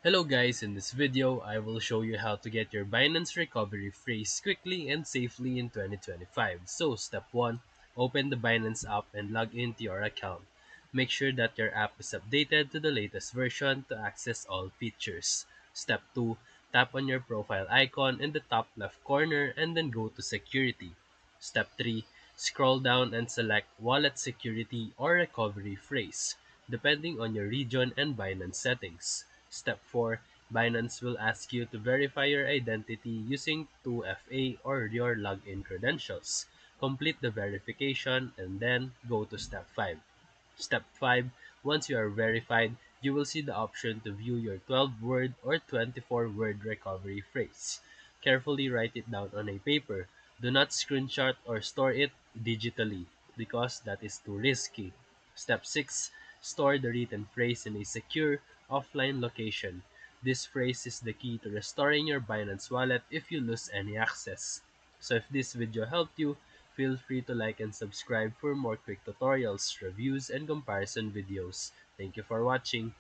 Hello guys, in this video, I will show you how to get your Binance recovery phrase quickly and safely in 2025. So step 1, open the Binance app and log into your account. Make sure that your app is updated to the latest version to access all features. Step 2, tap on your profile icon in the top left corner and then go to security. Step 3, scroll down and select wallet security or recovery phrase, depending on your region and Binance settings. Step 4, Binance will ask you to verify your identity using 2FA or your login credentials. Complete the verification and then go to step 5. Step 5, once you are verified, you will see the option to view your 12-word or 24-word recovery phrase. Carefully write it down on a paper. Do not screenshot or store it digitally because that is too risky. Step 6, store the written phrase in a secure, offline location. This phrase is the key to restoring your Binance wallet if you lose any access. So if this video helped you, feel free to like and subscribe for more quick tutorials, reviews, and comparison videos. Thank you for watching.